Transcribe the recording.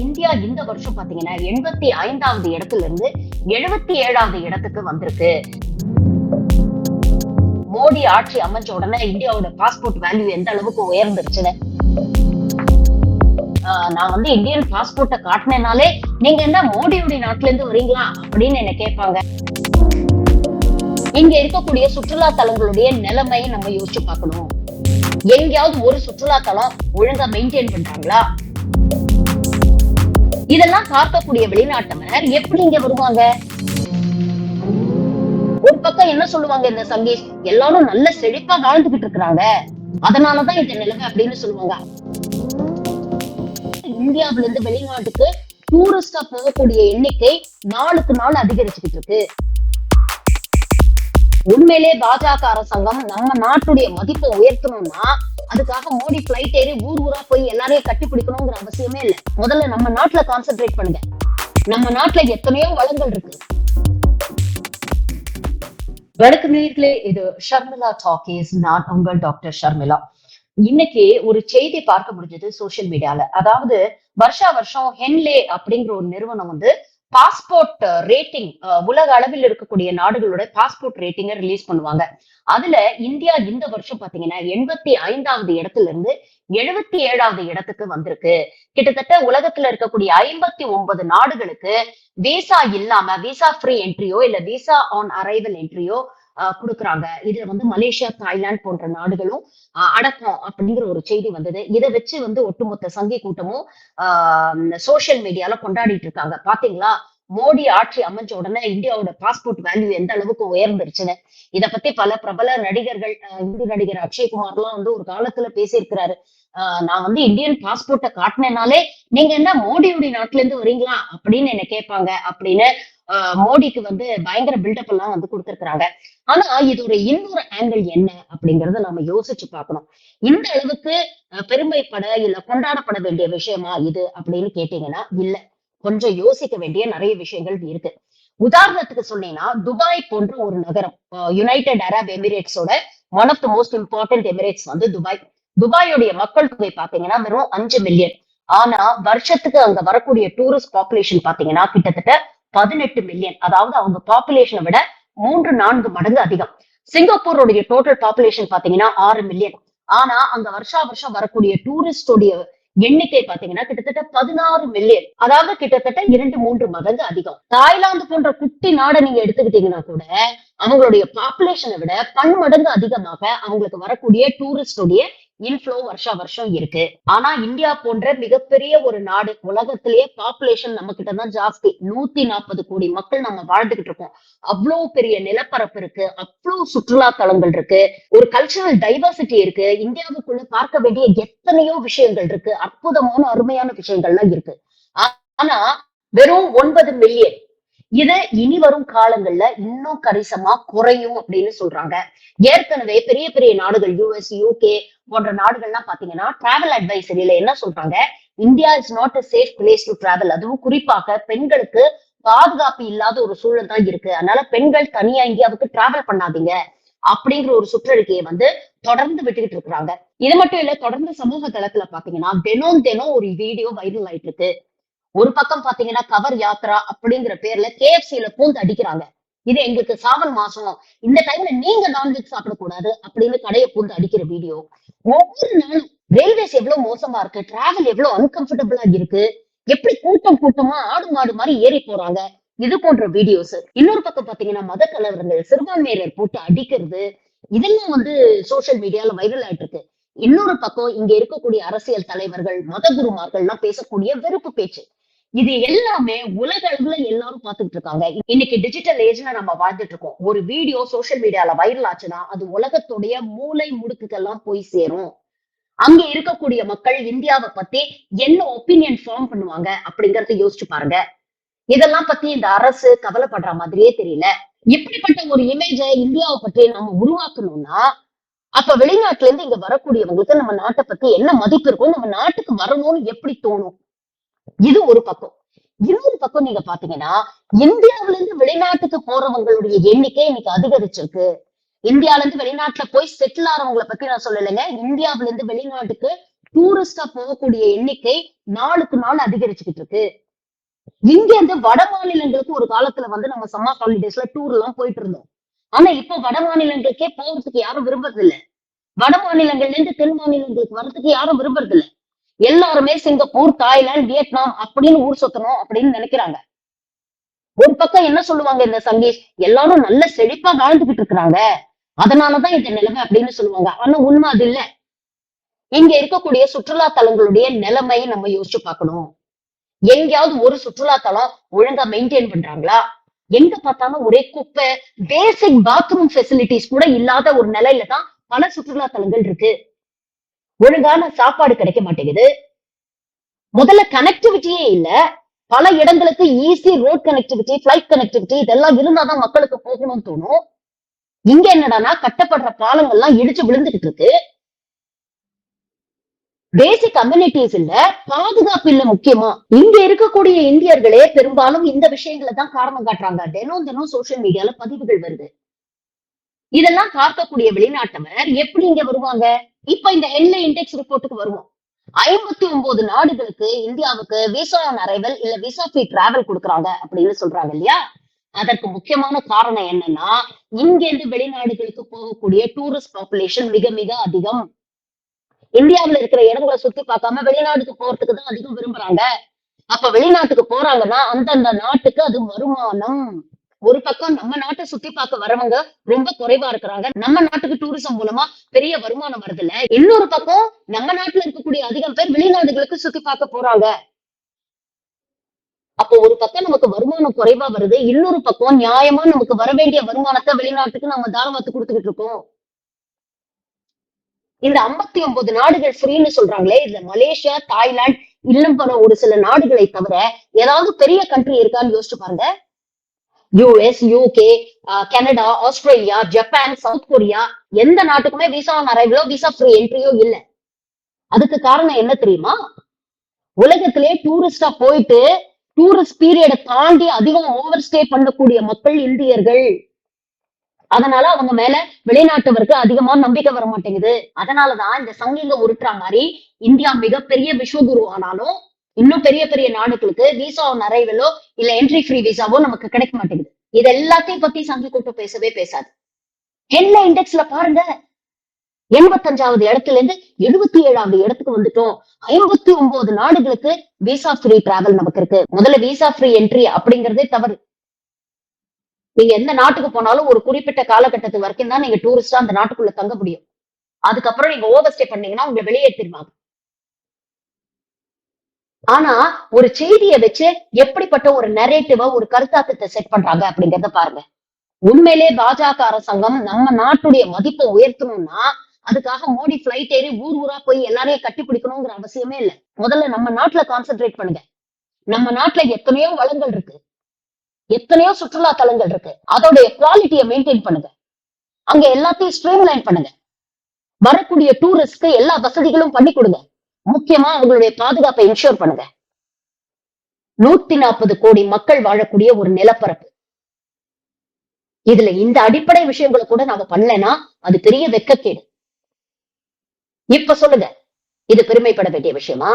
India இந்த வருஷம் பாத்தீங்கன்னா 85வது இடத்துல இருந்து 77வது இடத்துக்கு வந்திருக்கு. மோடி ஆட்சி அமைச்ச உடனே இந்தியாவோட பாஸ்போர்ட் வேல்யூ எந்த அளவுக்கு உயர்ந்துருச்சுன்னு நான் வந்து இந்தியன் பாஸ்போர்ட்டை காட்டினாலே நீங்க என்ன மோடியுடைய நாட்டுல இருந்து வரீங்களா அப்படின்னு என்ன கேட்பாங்க. இங்க இருக்கக்கூடிய சுற்றுலா தலங்களுடைய நிலைமை நம்ம யோசிச்சு பார்க்கணும். எங்கேயாவது ஒரு சுற்றுலா தலம் ஒழுங்கா மெயின்டைன் பண்றாங்களா? இதெல்லாம் பார்க்கக்கூடிய வெளிநாட்டவர் எப்படி இங்க வருவாங்க? ஒரு பக்கம் என்ன சொல்லுவாங்க, இந்த சங்கீஸ் எல்லாரும் நல்ல செழிப்பா வாழ்ந்துகிட்டு இருக்கிறாங்க, அதனாலதான் இந்த நிலைமை அப்படின்னு சொல்லுவாங்க. இந்தியாவில இருந்து வெளிநாட்டுக்கு டூரிஸ்டா போகக்கூடிய எண்ணிக்கை நாளுக்கு நாள் அதிகரிச்சுக்கிட்டு இருக்கு. உண்மையிலே பாஜக அரசாங்கம் நம்ம நாட்டுடைய மதிப்பை உயர்த்தணும்னா அதுக்காக மோடி பிளைட் ஏறி ஊர் ஊரா போய் எல்லாரையும் கட்டி பிடிக்கணுங்கிற அவசியமே இல்லை. முதல்ல நம்ம நாட்டுல கான்சென்ட்ரேட் பண்ணுங்க. நம்ம நாட்டுல எத்தனையோ வளங்கள் இருக்கு. வணக்கம் நேயர்களே, இது ஷர்மிளா டாக்கீஸ். நான் உங்கள் டாக்டர் ஷர்மிளா. இன்னைக்கு ஒரு செய்தி பார்க்க முடிஞ்சது சோசியல் மீடியால. அதாவது வருஷம் ஹென்லே அப்படிங்கிற ஒரு நிறுவனம் வந்து பாஸ்போர்ட் ரேட்டிங், உலக அளவில் இருக்கக்கூடிய நாடுகளோட பாஸ்போர்ட் ரேட்டிங்கை ரிலீஸ் பண்ணுவாங்க. அதுல இந்தியா இந்த வருஷம் பாத்தீங்கன்னா 85வது இடத்துல இருந்து 77வது இடத்துக்கு வந்திருக்கு. கிட்டத்தட்ட உலகத்துல இருக்கக்கூடிய 59 நாடுகளுக்கு விசா இல்லாம விசா ஃப்ரீ என்ட்ரியோ இல்ல விசா ஆன் அரைவல் என்ட்ரியோ கொடுக்குறாங்க. இதுல வந்து மலேசியா, தாய்லாந்து போன்ற நாடுகளும் அடக்கம் அப்படிங்கிற ஒரு செய்தி வந்தது. இதை வச்சு வந்து ஒட்டுமொத்த சங்கி கூட்டமும் சோசியல் மீடியால கொண்டாடிட்டு இருக்காங்க. பாத்தீங்களா, மோடி ஆட்சி அமைஞ்ச உடனே இந்தியாவோட பாஸ்போர்ட் வேல்யூ எந்த அளவுக்கு உயர்ந்துருச்சுன்னு. இத பத்தி பல பிரபல நடிகர்கள், இந்தி நடிகர் அக்ஷய்குமார் எல்லாம் வந்து ஒரு காலத்துல பேசியிருக்கிறாரு. நான் வந்து இந்தியன் பாஸ்போர்ட்டை காட்டினாலே நீங்க என்ன மோடியுடைய நாட்டுல இருந்து வரீங்களா அப்படின்னு என்ன கேட்பாங்க அப்படின்னு மோடிக்கு வந்து பயங்கர பில்டப் எல்லாம் வந்து கொடுத்திருக்கிறாங்க. ஆனா இதோட இன்னொரு ஆங்கிள் என்ன அப்படிங்கறத நம்ம யோசிச்சு பார்க்கணும். இந்த அளவுக்கு பெருமைப்பட இல்ல கொண்டாடப்பட வேண்டிய விஷயமா இது அப்படின்னு கேட்டீங்கன்னா இல்ல. கொஞ்சம் யோசிக்க வேண்டிய நிறைய விஷயங்கள் இருக்கு. உதாரணத்துக்கு சொன்னீங்கன்னா, துபாய் போன்ற ஒரு நகரம், யுனைடெட் அரப் எமிரேட்ஸோட one of the most important emirates வந்து துபாய். துபாயோடைய மக்கள் தொகை பாத்தீங்கன்னா வெறும் 5 மில்லியன். ஆனா வருஷத்துக்கு அங்க வரக்கூடிய டூரிஸ்ட் பாப்புலேஷன் பாத்தீங்கன்னா கிட்டத்தட்ட 18 மில்லியன். அதாவது அவங்க பாப்புலேஷனை விட 3-4 மடங்கு அதிகம். சிங்கப்பூருடைய டோட்டல் பாப்புலேஷன் பாத்தீங்கன்னா 6 மில்லியன். ஆனா அங்க வருஷம் வரக்கூடிய டூரிஸ்டோடைய எண்ணிக்கை பாத்தீங்கன்னா கிட்டத்தட்ட 16 மில்லியன். அதாவது கிட்டத்தட்ட 2-3 மடங்கு அதிகம். தாய்லாந்து போன்ற குட்டி நாடை நீங்க எடுத்துக்கிட்டீங்கன்னா கூட அவங்களுடைய பாப்புலேஷனை விட பன்மடங்கு அதிகமாக அவங்களுக்கு வரக்கூடிய டூரிஸ்டோடைய இன்ஃப்ளோ வருஷம் இருக்கு. ஆனா இந்தியா போன்ற மிகப்பெரிய ஒரு நாடு, உலகத்திலேயே பாப்புலேஷன் நம்ம கிட்டதான் ஜாஸ்தி. 140 கோடி மக்கள் நம்ம வாழ்ந்துகிட்டு இருக்கோம். அவ்வளவு பெரிய நிலப்பரப்பு இருக்கு, அவ்வளவு சுற்றுலா தலங்கள் இருக்கு, ஒரு கல்ச்சரல் டைவர்சிட்டி இருக்கு. இந்தியாவுக்குள்ள பார்க்க வேண்டிய எத்தனையோ விஷயங்கள் இருக்கு, அற்புதமான அருமையான விஷயங்கள்லாம் இருக்கு. ஆனா வெறும் 9 மில்லியன். இது இனி வரும் காலங்கள்ல இன்னும் கணிசமா குறையும் அப்படின்னு சொல்றாங்க. ஏற்கனவே பெரிய பெரிய நாடுகள் US, UK போன்ற நாடுகள்லாம் பாத்தீங்கன்னா டிராவல் அட்வைசரியில என்ன சொல்றாங்க, India is not a safe place to travel. அதுவும் குறிப்பாக பெண்களுக்கு பாதுகாப்பு இல்லாத ஒரு சூழல் தான் இருக்கு. அதனால பெண்கள் தனியா இந்தியாவுக்கு டிராவல் பண்ணாதீங்க அப்படிங்கிற ஒரு சுற்றறிக்கையை வந்து தொடர்ந்து விட்டுக்கிட்டு இருக்கிறாங்க. இது மட்டும் இல்ல, தொடர்ந்து சமூக தளத்துல பாத்தீங்கன்னா தினம் ஒரு வீடியோ வைரல் ஆயிட்டு இருக்கு. ஒரு பக்கம் பாத்தீங்கன்னா கவர் யாத்ரா அப்படிங்கிற பேர்ல KFC-ல பூந்து அடிக்கிறாங்க. இது எங்களுக்கு சாவன் மாசம், இந்த டைம்ல நீங்க நான்வெஜ் சாப்பிடக்கூடாது அப்படின்னு கடையை பூந்து அடிக்கிற வீடியோ. ஒவ்வொரு நாளும் ரயில்வேஸ் எவ்வளவு மோசமா இருக்கு, டிராவல் எவ்வளவு அன்கம்ஃபர்டபுளா இருக்கு, எப்படி கூட்டமா ஆடு மாடு மாதிரி ஏறி போறாங்க, இது போன்ற வீடியோஸ். இன்னொரு பக்கம் பாத்தீங்கன்னா மத கலவரங்கள், சிறுபான்மையினர் போட்டு அடிக்கிறது, இதெல்லாம் வந்து சோசியல் மீடியால வைரல் ஆயிட்டு இருக்கு. இன்னொரு பக்கம் இங்க இருக்கக்கூடிய அரசியல் தலைவர்கள், மத குருமார்கள்லாம் பேசக்கூடிய வெறுப்பு பேச்சு. இது எல்லாமே உலக அளவுல எல்லாரும் பாத்துக்கிட்டு இருக்காங்க. இன்னைக்கு டிஜிட்டல் ஏஜ்ல நம்ம வாழ்ந்துட்டு இருக்கோம். ஒரு வீடியோ சோசியல் மீடியால வைரல் ஆச்சுன்னா அது உலகத்துடைய மூளை முடுக்குக்கெல்லாம் போய் சேரும். அங்க இருக்கக்கூடிய மக்கள் இந்தியாவை பத்தி என்ன ஒப்பீனியன் ஃபார்ம் பண்ணுவாங்க அப்படிங்கறத யோசிச்சு பாருங்க. இதெல்லாம் பத்தி இந்த அரசு கவலைப்படுற மாதிரியே தெரியல. இப்படிப்பட்ட ஒரு இமேஜ இந்தியாவை பற்றி நம்ம உருவாக்கணும்னா அப்ப வெளிநாட்டுல இருந்து இங்க வரக்கூடியவங்களுக்கு நம்ம நாட்டை பத்தி என்ன மதிப்பு இருக்கும், நம்ம நாட்டுக்கு வரணும்னு எப்படி தோணும். இது ஒரு பக்கம். இன்னொரு பக்கம் நீங்க பாத்தீங்கன்னா இந்தியாவில இருந்து வெளிநாட்டுக்கு போறவங்களுடைய எண்ணிக்கை இன்னைக்கு அதிகரிச்சிருக்கு. இந்தியால இருந்து வெளிநாட்டுல போய் செட்டில் ஆறவங்களை பத்தி நான் சொல்லலைங்க. இந்தியாவில இருந்து வெளிநாட்டுக்கு டூரிஸ்டா போகக்கூடிய எண்ணிக்கை நாளுக்கு நாள் அதிகரிச்சுக்கிட்டு இருக்கு. இங்க இருந்து வட மாநிலங்களுக்கு ஒரு காலத்துல நம்ம சம்மர் ஹாலிடேஸ்ல டூர் எல்லாம் போயிட்டு இருந்தோம். ஆனா இப்ப வட மாநிலங்களுக்கே போறதுக்கு யாரும் விரும்புறது இல்ல. வட மாநிலங்கள்ல இருந்து தென் மாநிலங்களுக்கு வர்றதுக்கு யாரும் விரும்புறது இல்ல. எல்லாருமே சிங்கப்பூர், தாய்லாந்து, வியட்நாம் அப்படின்னு ஊர் சுத்தணும் அப்படின்னு நினைக்கிறாங்க. ஒரு பக்கம் என்ன சொல்லுவாங்க இந்த சங்கீஷ், எல்லாரும் நல்ல செழிப்பா வாழ்ந்துகிட்டு இருக்கிறாங்க, அதனாலதான் இந்த நிலைமை அப்படின்னு சொல்லுவாங்க. ஆனா உண்மை அது இல்ல. இங்க இருக்கக்கூடிய சுற்றுலா தலங்களுடைய நிலைமை நம்ம யோசிச்சு பார்க்கணும். எங்கேயாவது ஒரு சுற்றுலா தலம் ஒழுங்கா மெயின்டைன் பண்றாங்களா? எங்க பார்த்தாலும் ஒரே குப்பை, பேசிக் பாத்ரூம் ஃபெசிலிட்டிஸ் கூட இல்லாத ஒரு நிலையில தான் பல சுற்றுலா தலங்கள் இருக்கு. ஒழுங்கான சாப்பாடு கிடைக்க மாட்டேங்குது. முதல்ல கனெக்டிவிட்டியே இல்ல. பல இடங்களுக்கு easy road connectivity, flight connectivity இதெல்லாம் இருந்தாதான் மக்களுக்கு போகணும்னு தோணும். இங்க என்னடானா கட்டப்படுற பாலங்கள்லாம் இடிச்சு விழுந்துகிட்டு இருக்கு. பேசிக் கம்யூனிட்டிஸ் இல்ல, பாதுகாப்பு இல்ல. முக்கியமா இங்க இருக்கக்கூடிய இந்தியர்களே பெரும்பாலும் இந்த விஷயங்களை தான் காரணம் காட்டுறாங்க. தினம் தினம் சோசியல் மீடியால பதிவுகள் வருது. இதெல்லாம் பார்க்கக்கூடிய வெளிநாட்டவர் எப்படி இங்க வருவாங்க? இப்ப இந்த ஹெல்ல இண்டெக்ஸ் ரிப்போர்ட்டுக்கு வருவோம். 59 நாடுகளுக்கு இந்தியாவுக்கு விசா ஆன் அரைவல் இல்ல விசா ஃப்ரீ டிராவல் கொடுக்குறாங்க அப்படின்னு சொல்றாங்க இல்லையா? அதற்கு முக்கியமான காரணம் என்னன்னா, இங்க இருந்து வெளிநாடுகளுக்கு போகக்கூடிய டூரிஸ்ட் பாப்புலேஷன் மிக மிக அதிகம். இந்தியாவுல இருக்கிற இடங்களை சுத்தி பார்க்காம வெளிநாட்டுக்கு போறதுக்கு தான் அதிகம் விரும்புறாங்க. அப்ப வெளிநாட்டுக்கு போறாங்கன்னா அந்தந்த நாட்டுக்கு அது வருமானம். ஒரு பக்கம் நம்ம நாட்டை சுத்தி பார்க்க வரவங்க ரொம்ப குறைவா இருக்கிறாங்க. நம்ம நாட்டுக்கு டூரிசம் மூலமா பெரிய வருமானம் வருது இல்ல. இன்னொரு பக்கம் நம்ம நாட்டுல இருக்கக்கூடிய அதிகம் பேர் வெளிநாடுகளுக்கு சுத்தி பார்க்க போறாங்க. அப்போ ஒரு பக்கம் நமக்கு வருமானம் குறைவா வருது, இன்னொரு பக்கம் நியாயமா நமக்கு வர வேண்டிய வருமானத்தை வெளிநாட்டுக்கு நம்ம தாரவாத்து கொடுத்துக்கிட்டு இருக்கோம். இந்த 59 நாடுகள் ஃப்ரீன்னு சொல்றாங்களே, இதுல மலேசியா, தாய்லாந்து இன்னும் பல ஒரு சில நாடுகளை தவிர ஏதாவது பெரிய கண்ட்ரி இருக்கான்னு யோசிச்சு பாருங்க. US, UK, Canada, Australia, Japan, south Korea எந்த நாட்டுக்குமே விசா ஆன் அரைவலோ விசா ஃப்ரீ என்ட்ரியோ இல்ல. அதுக்கு காரணம் என்ன தெரியுமா? உலகத்திலே டூரிஸ்டா போயிட்டு டூரிஸ்ட் பீரியட தாண்டி அதிகம் ஓவர் ஸ்டே பண்ணக்கூடிய மக்கள் இந்தியர்கள். அதனால அவங்க மேல வெளிநாட்டவருக்கு அதிகமா நம்பிக்கை வர மாட்டேங்குது. அதனாலதான் இந்த சங்கிங்க உருட்டுற மாதிரி இந்தியா மிகப்பெரிய விஸ்வகுரு ஆனாலும் இன்னும் பெரிய பெரிய நாடுகளுக்கு விசா ஆன் அரைவலோ இல்ல என்ட்ரி ஃப்ரீ விசாவோ நமக்கு கிடைக்க மாட்டேங்குது. இது எல்லாத்தையும் பத்தி சங்கி கூட்டம் பேசவே பேசாது. ஹெல்ல இண்டெக்ஸ்ல பாருங்க, 85வது இடத்துல இருந்து 77வது இடத்துக்கு வந்துட்டோம். 59 நாடுகளுக்கு விசா ஃப்ரீ டிராவல் நமக்கு இருக்கு. முதல்ல விசா ஃப்ரீ என்ட்ரி அப்படிங்கறதே தவறு. நீங்க எந்த நாட்டுக்கு போனாலும் ஒரு குறிப்பிட்ட காலகட்டத்து வரைக்கும் தான் நீங்க டூரிஸ்டா அந்த நாட்டுக்குள்ள தங்க முடியும். அதுக்கப்புறம் நீங்க ஓவர் ஸ்டே பண்ணீங்கன்னா உங்களை வெளியேற்றிடுவாங்க. ஆனா ஒரு செய்தியை வச்சு எப்படிப்பட்ட ஒரு நரேட்டிவா ஒரு கருத்தாக்கத்தை செட் பண்றாங்க அப்படிங்கறத பாருங்க. உண்மையிலே பாஜக அரசாங்கம் நம்ம நாட்டுடைய மதிப்பை உயர்த்தணும்னா அதுக்காக மோடி பிளைட் ஏறி ஊர் ஊரா போய் எல்லாரையும் கட்டி பிடிக்கணுங்கிற அவசியமே இல்ல. முதல்ல நம்ம நாட்டுல கான்சென்ட்ரேட் பண்ணுங்க. நம்ம நாட்டுல எத்தனையோ வளங்கள் இருக்கு, எத்தனையோ சுற்றுலா தலங்கள் இருக்கு. அதோடைய குவாலிட்டியை மெயின்டைன் பண்ணுங்க. அங்க எல்லாத்தையும் ஸ்ட்ரீம்லைன் பண்ணுங்க. வரக்கூடிய டூரிஸ்ட்க்கு எல்லா வசதிகளும் பண்ணி கொடுங்க. முக்கியமா அவங்களுடைய பாதுகாப்பை இன்ஷூர் பண்ணுங்க. 140 கோடி மக்கள் வாழக்கூடிய ஒரு நிலப்பரப்பு. இதுல இந்த அடிப்படை விஷயங்களை கூட நாம பண்ணலன்னா அது பெரிய வெட்கக்கேடு. இப்ப சொல்லுங்க, இது பெருமைப்பட வேண்டிய விஷயமா?